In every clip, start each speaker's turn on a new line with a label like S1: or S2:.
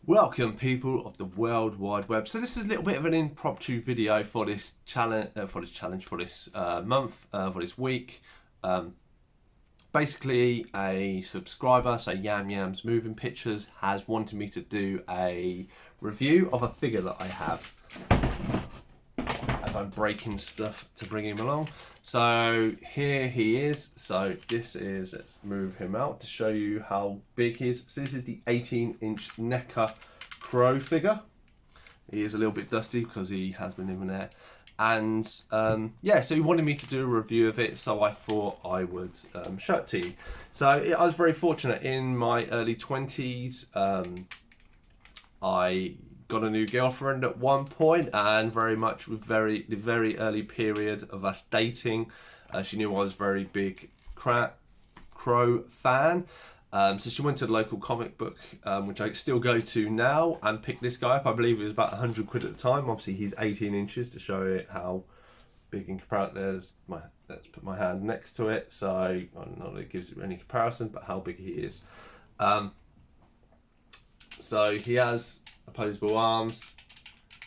S1: Welcome, people of the World Wide Web. So this is a little bit of an impromptu video for this challenge, for this month, for this week. Basically, a subscriber, so Yam Yams Moving Pictures, has wanted me to do a review of a figure that I have as I'm breaking stuff to bring him along. So here he is. So this is, let's move him out to show you how big he is. So this is the 18-inch Neca Crow figure. He is a little bit dusty because he has been living there. And yeah, so he wanted me to do a review of it, so I thought I would show it to you. So I was very fortunate in my early 20s. I got a new girlfriend at one point, and very much with the very early period of us dating, she knew I was a very big Crow fan. So she went to the local comic book, which I still go to now, and picked this guy up. I believe it was about 100 quid at the time. Obviously he's 18 inches to show it how big in comparison. Let's put my hand next to it, so I don't know if it gives any comparison, but how big he is. So he has opposable arms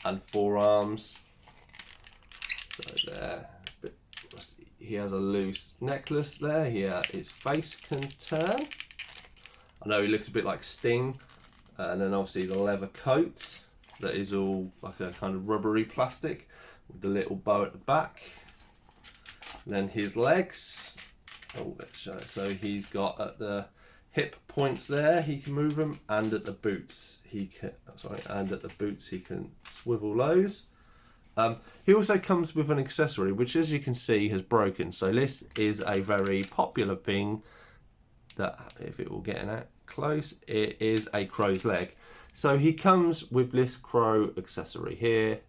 S1: and forearms. So there, he has a loose necklace there. Here his face can turn. I know he looks a bit like Sting, and then obviously the leather coat that is all like a kind of rubbery plastic with the little bow at the back. And then his legs. Oh, let's show it. So he's got at the hip points there, he can move them, and at the boots he can. And at the boots he can swivel those. He also comes with an accessory, which, as you can see, has broken. So this is a very popular thing. That, if it will get in that close, it is a crow's leg. So he comes with this crow accessory here.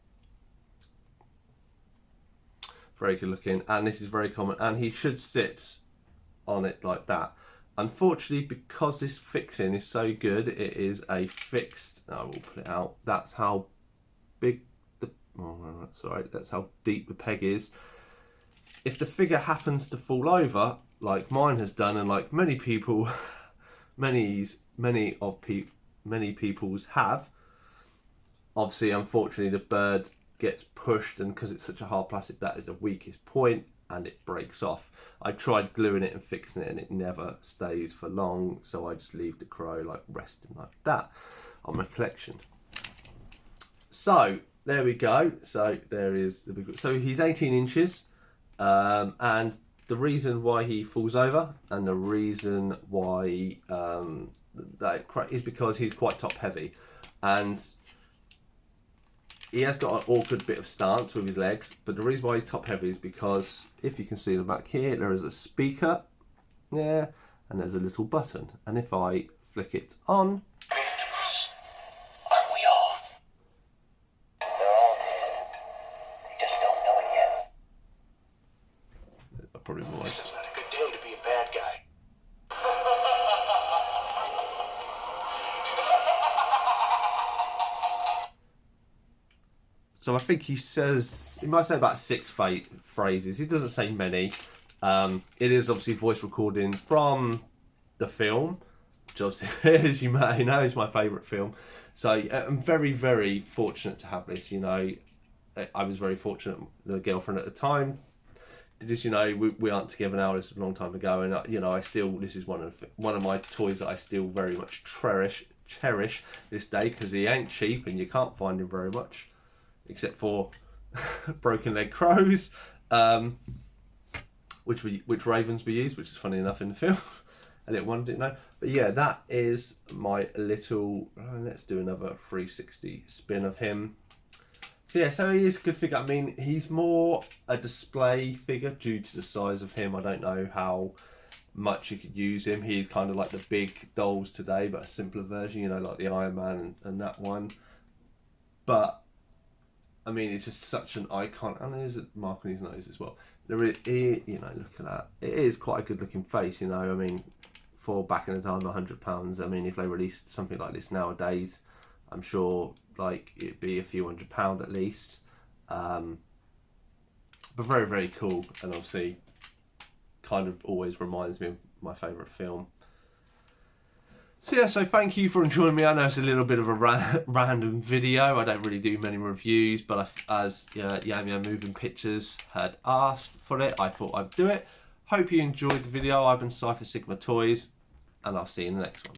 S1: Very good looking, and this is very common, and he should sit on it like that. Unfortunately, because this fixing is so good, it is a fixed, I will put it out, that's how big the, that's how deep the peg is. If the figure happens to fall over, like mine has done, and like many people, many people's have, obviously, unfortunately, the bird gets pushed, and because it's such a hard plastic, that is the weakest point, and it breaks off. I tried gluing it and fixing it, and it never stays for long, so I just leave the crow like resting like that on my collection. So there we go. So there is the big. So he's 18 inches, and the reason why he falls over, and the reason why that is because he's quite top heavy, and he has got an awkward bit of stance with his legs. But the reason why he's top heavy is because, if you can see the back here, there is a speaker there, and there's a little button, and if I flick it on,
S2: Aren't we all? They're all dead. You just don't know it yet.
S1: I probably won't.
S2: It's not a good day to be a bad guy.
S1: So I think he might say about 6 phrases. He doesn't say many. It is obviously voice recording from the film, which obviously, as you may know, is my favourite film. So I'm very, very fortunate to have this. You know, I was very fortunate. The girlfriend at the time did this. You know, we aren't together now. This was a long time ago, and you know, this is one of my toys that I still very much cherish this day, because he ain't cheap, and you can't find him very much, except for broken leg crows, which ravens we use, which is funny enough in the film. A little one, didn't know. But yeah, that is my little. Let's do another 360 spin of him. So yeah, so he is a good figure. I mean, he's more a display figure due to the size of him. I don't know how much you could use him. He's kind of like the big dolls today, but a simpler version. You know, like the Iron Man and that one. But I mean, it's just such an icon, and there's a mark on his nose as well. There is, you know, look at that. It is quite a good-looking face, you know. I mean, for back in the time, £100. I mean, if they released something like this nowadays, I'm sure like it'd be a few £100 at least. But very, very cool, and obviously, kind of always reminds me of my favourite film. So yeah, so thank you for joining me. I know it's a little bit of a random video. I don't really do many reviews, but as Yamia Moving Pictures had asked for it, I thought I'd do it. Hope you enjoyed the video. I've been Cypher Sigma Toys, and I'll see you in the next one.